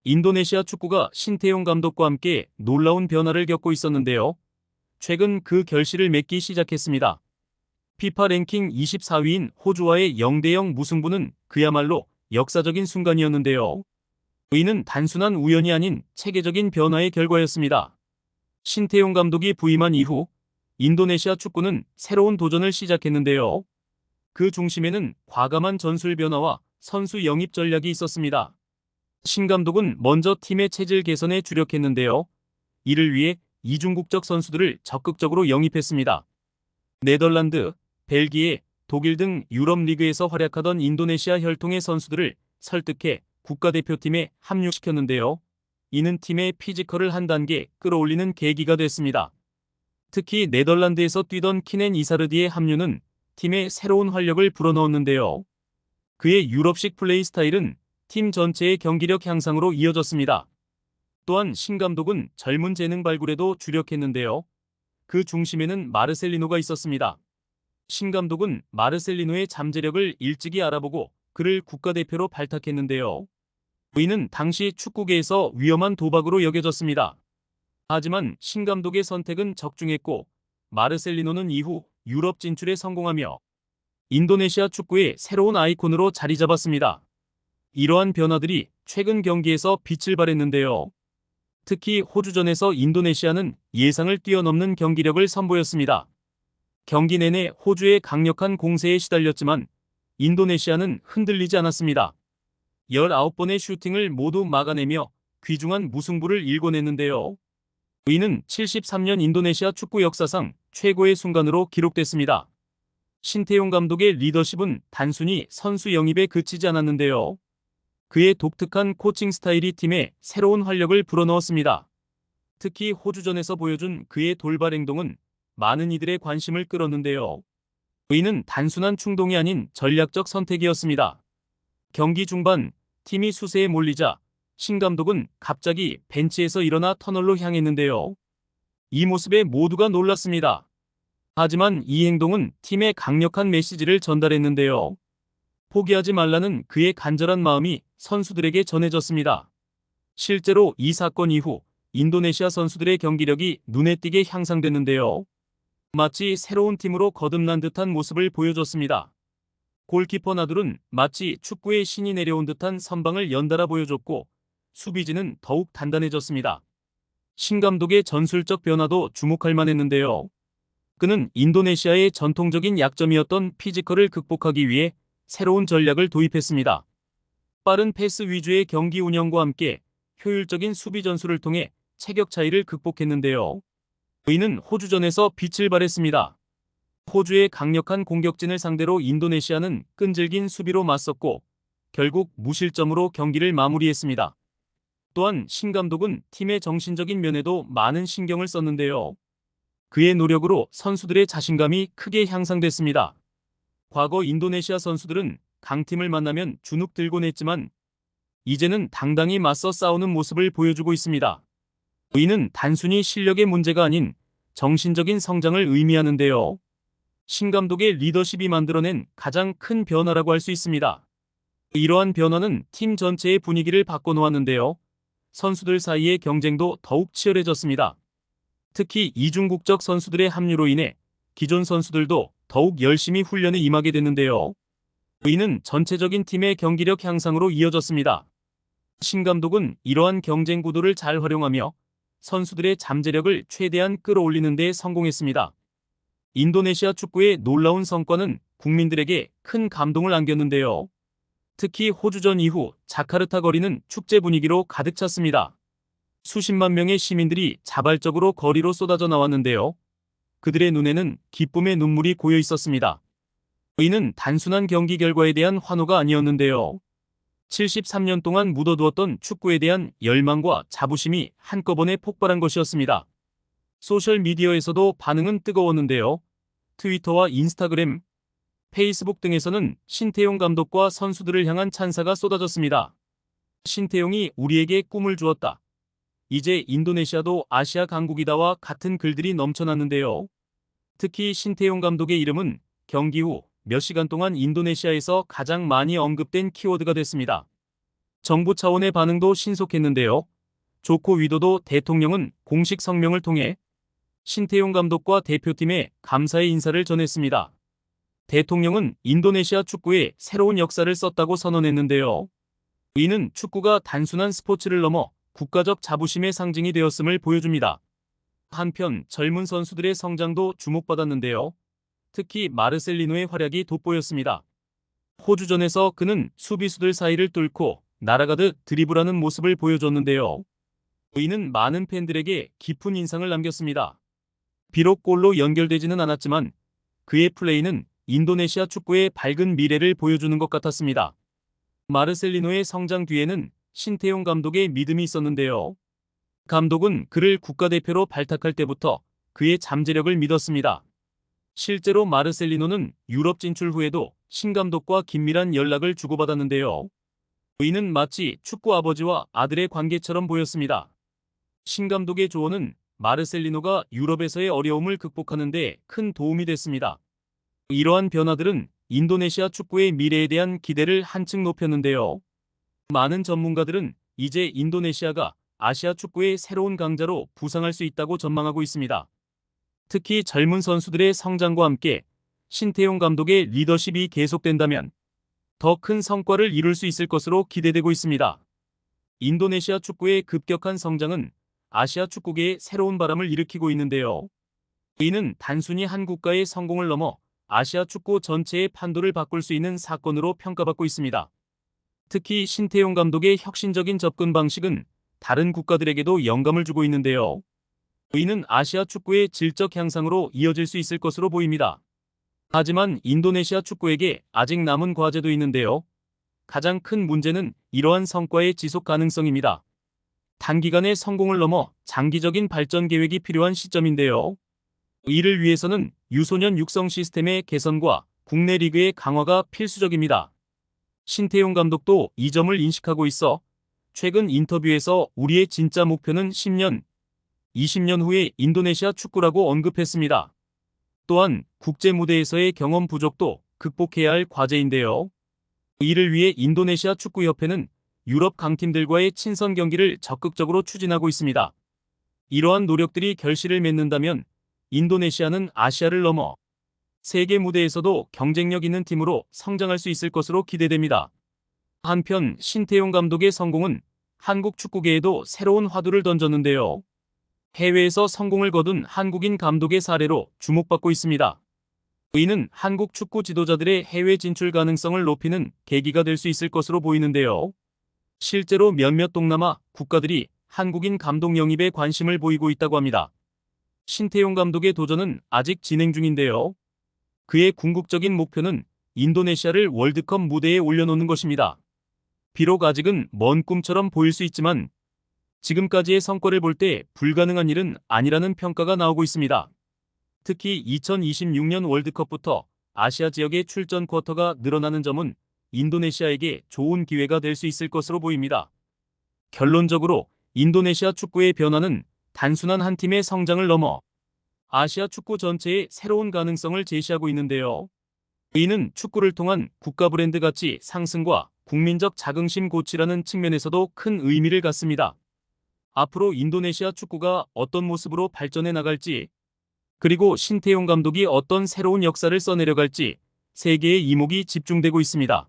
인도네시아 축구가 신태용 감독과 함께 놀라운 변화를 겪고 있었는데요. 최근 그 결실을 맺기 시작했습니다. 피파 랭킹 24위인 호주와의 0대0 무승부는 그야말로 역사적인 순간이었는데요. 이는 단순한 우연이 아닌 체계적인 변화의 결과였습니다. 신태용 감독이 부임한 이후 인도네시아 축구는 새로운 도전을 시작했는데요. 그 중심에는 과감한 전술 변화와 선수 영입 전략이 있었습니다. 신 감독은 먼저 팀의 체질 개선에 주력했는데요. 이를 위해 이중국적 선수들을 적극적으로 영입했습니다. 네덜란드, 벨기에, 독일 등 유럽 리그에서 활약하던 인도네시아 혈통의 선수들을 설득해 국가대표팀에 합류시켰는데요. 이는 팀의 피지컬을 한 단계 끌어올리는 계기가 됐습니다. 특히 네덜란드에서 뛰던 키넨 이사르디의 합류는 팀에 새로운 활력을 불어넣었는데요. 그의 유럽식 플레이 스타일은 팀 전체의 경기력 향상으로 이어졌습니다. 또한 신 감독은 젊은 재능 발굴에도 주력했는데요. 그 중심에는 마르셀리노가 있었습니다. 신 감독은 마르셀리노의 잠재력을 일찍이 알아보고 그를 국가대표로 발탁했는데요. 이는 당시 축구계에서 위험한 도박으로 여겨졌습니다. 하지만 신 감독의 선택은 적중했고 마르셀리노는 이후 유럽 진출에 성공하며 인도네시아 축구의 새로운 아이콘으로 자리 잡았습니다. 이러한 변화들이 최근 경기에서 빛을 발했는데요. 특히 호주전에서 인도네시아는 예상을 뛰어넘는 경기력을 선보였습니다. 경기 내내 호주의 강력한 공세에 시달렸지만 인도네시아는 흔들리지 않았습니다. 19번의 슈팅을 모두 막아내며 귀중한 무승부를 일궈냈는데요. 이는 73년 인도네시아 축구 역사상 최고의 순간으로 기록됐습니다. 신태용 감독의 리더십은 단순히 선수 영입에 그치지 않았는데요. 그의 독특한 코칭 스타일이 팀에 새로운 활력을 불어넣었습니다. 특히 호주전에서 보여준 그의 돌발 행동은 많은 이들의 관심을 끌었는데요. 이는 단순한 충동이 아닌 전략적 선택이었습니다. 경기 중반 팀이 수세에 몰리자 신 감독은 갑자기 벤치에서 일어나 터널로 향했는데요. 이 모습에 모두가 놀랐습니다. 하지만 이 행동은 팀에 강력한 메시지를 전달했는데요. 포기하지 말라는 그의 간절한 마음이 선수들에게 전해졌습니다. 실제로 이 사건 이후 인도네시아 선수들의 경기력이 눈에 띄게 향상됐는데요. 마치 새로운 팀으로 거듭난 듯한 모습을 보여줬습니다. 골키퍼 나둘은 마치 축구의 신이 내려온 듯한 선방을 연달아 보여줬고 수비진은 더욱 단단해졌습니다. 신 감독의 전술적 변화도 주목할 만했는데요. 그는 인도네시아의 전통적인 약점이었던 피지컬을 극복하기 위해 새로운 전략을 도입했습니다. 빠른 패스 위주의 경기 운영과 함께 효율적인 수비 전술을 통해 체격 차이를 극복했는데요. 이는 호주전에서 빛을 발했습니다. 호주의 강력한 공격진을 상대로 인도네시아는 끈질긴 수비로 맞섰고 결국 무실점으로 경기를 마무리했습니다. 또한 신 감독은 팀의 정신적인 면에도 많은 신경을 썼는데요. 그의 노력으로 선수들의 자신감이 크게 향상됐습니다. 과거 인도네시아 선수들은 강팀을 만나면 주눅 들곤 했지만 이제는 당당히 맞서 싸우는 모습을 보여주고 있습니다. 이는 단순히 실력의 문제가 아닌 정신적인 성장을 의미하는데요. 신 감독의 리더십이 만들어낸 가장 큰 변화라고 할 수 있습니다. 이러한 변화는 팀 전체의 분위기를 바꿔놓았는데요. 선수들 사이의 경쟁도 더욱 치열해졌습니다. 특히 이중국적 선수들의 합류로 인해 기존 선수들도 더욱 열심히 훈련에 임하게 됐는데요. 이는 전체적인 팀의 경기력 향상으로 이어졌습니다. 신 감독은 이러한 경쟁 구도를 잘 활용하며 선수들의 잠재력을 최대한 끌어올리는 데 성공했습니다. 인도네시아 축구의 놀라운 성과는 국민들에게 큰 감동을 안겼는데요. 특히 호주전 이후 자카르타 거리는 축제 분위기로 가득 찼습니다. 수십만 명의 시민들이 자발적으로 거리로 쏟아져 나왔는데요. 그들의 눈에는 기쁨의 눈물이 고여 있었습니다. 이는 단순한 경기 결과에 대한 환호가 아니었는데요. 73년 동안 묻어두었던 축구에 대한 열망과 자부심이 한꺼번에 폭발한 것이었습니다. 소셜미디어에서도 반응은 뜨거웠는데요. 트위터와 인스타그램, 페이스북 등에서는 신태용 감독과 선수들을 향한 찬사가 쏟아졌습니다. 신태용이 우리에게 꿈을 주었다. 이제 인도네시아도 아시아 강국이다와 같은 글들이 넘쳐났는데요. 특히 신태용 감독의 이름은 경기 후 몇 시간 동안 인도네시아에서 가장 많이 언급된 키워드가 됐습니다. 정부 차원의 반응도 신속했는데요. 조코 위도도 대통령은 공식 성명을 통해 신태용 감독과 대표팀에 감사의 인사를 전했습니다. 대통령은 인도네시아 축구에 새로운 역사를 썼다고 선언했는데요. 이는 축구가 단순한 스포츠를 넘어 국가적 자부심의 상징이 되었음을 보여줍니다. 한편 젊은 선수들의 성장도 주목받았는데요. 특히 마르셀리노의 활약이 돋보였습니다. 호주전에서 그는 수비수들 사이를 뚫고 날아가듯 드리블하는 모습을 보여줬는데요. 이는 많은 팬들에게 깊은 인상을 남겼습니다. 비록 골로 연결되지는 않았지만 그의 플레이는 인도네시아 축구의 밝은 미래를 보여주는 것 같았습니다. 마르셀리노의 성장 뒤에는 신태용 감독의 믿음이 있었는데요. 감독은 그를 국가대표로 발탁할 때부터 그의 잠재력을 믿었습니다. 실제로 마르셀리노는 유럽 진출 후에도 신 감독과 긴밀한 연락을 주고받았는데요. 이는 마치 축구 아버지와 아들의 관계처럼 보였습니다. 신 감독의 조언은 마르셀리노가 유럽에서의 어려움을 극복하는 데 큰 도움이 됐습니다. 이러한 변화들은 인도네시아 축구의 미래에 대한 기대를 한층 높였는데요. 많은 전문가들은 이제 인도네시아가 아시아 축구의 새로운 강자로 부상할 수 있다고 전망하고 있습니다. 특히 젊은 선수들의 성장과 함께 신태용 감독의 리더십이 계속된다면 더 큰 성과를 이룰 수 있을 것으로 기대되고 있습니다. 인도네시아 축구의 급격한 성장은 아시아 축구계에 새로운 바람을 일으키고 있는데요. 이는 단순히 한 국가의 성공을 넘어 아시아 축구 전체의 판도를 바꿀 수 있는 사건으로 평가받고 있습니다. 특히 신태용 감독의 혁신적인 접근 방식은 다른 국가들에게도 영감을 주고 있는데요. 이는 아시아 축구의 질적 향상으로 이어질 수 있을 것으로 보입니다. 하지만 인도네시아 축구에게 아직 남은 과제도 있는데요. 가장 큰 문제는 이러한 성과의 지속 가능성입니다. 단기간의 성공을 넘어 장기적인 발전 계획이 필요한 시점인데요. 이를 위해서는 유소년 육성 시스템의 개선과 국내 리그의 강화가 필수적입니다. 신태용 감독도 이 점을 인식하고 있어 최근 인터뷰에서 우리의 진짜 목표는 10년, 20년 후의 인도네시아 축구라고 언급했습니다. 또한 국제 무대에서의 경험 부족도 극복해야 할 과제인데요. 이를 위해 인도네시아 축구협회는 유럽 강팀들과의 친선 경기를 적극적으로 추진하고 있습니다. 이러한 노력들이 결실을 맺는다면 인도네시아는 아시아를 넘어 세계 무대에서도 경쟁력 있는 팀으로 성장할 수 있을 것으로 기대됩니다. 한편 신태용 감독의 성공은 한국 축구계에도 새로운 화두를 던졌는데요. 해외에서 성공을 거둔 한국인 감독의 사례로 주목받고 있습니다. 이는 한국 축구 지도자들의 해외 진출 가능성을 높이는 계기가 될 수 있을 것으로 보이는데요. 실제로 몇몇 동남아 국가들이 한국인 감독 영입에 관심을 보이고 있다고 합니다. 신태용 감독의 도전은 아직 진행 중인데요. 그의 궁극적인 목표는 인도네시아를 월드컵 무대에 올려놓는 것입니다. 비록 아직은 먼 꿈처럼 보일 수 있지만 지금까지의 성과를 볼 때 불가능한 일은 아니라는 평가가 나오고 있습니다. 특히 2026년 월드컵부터 아시아 지역의 출전 쿼터가 늘어나는 점은 인도네시아에게 좋은 기회가 될 수 있을 것으로 보입니다. 결론적으로 인도네시아 축구의 변화는 단순한 한 팀의 성장을 넘어 아시아 축구 전체의 새로운 가능성을 제시하고 있는데요. 이는 축구를 통한 국가 브랜드 가치 상승과 국민적 자긍심 고취라는 측면에서도 큰 의미를 갖습니다. 앞으로 인도네시아 축구가 어떤 모습으로 발전해 나갈지, 그리고 신태용 감독이 어떤 새로운 역사를 써내려갈지 세계의 이목이 집중되고 있습니다.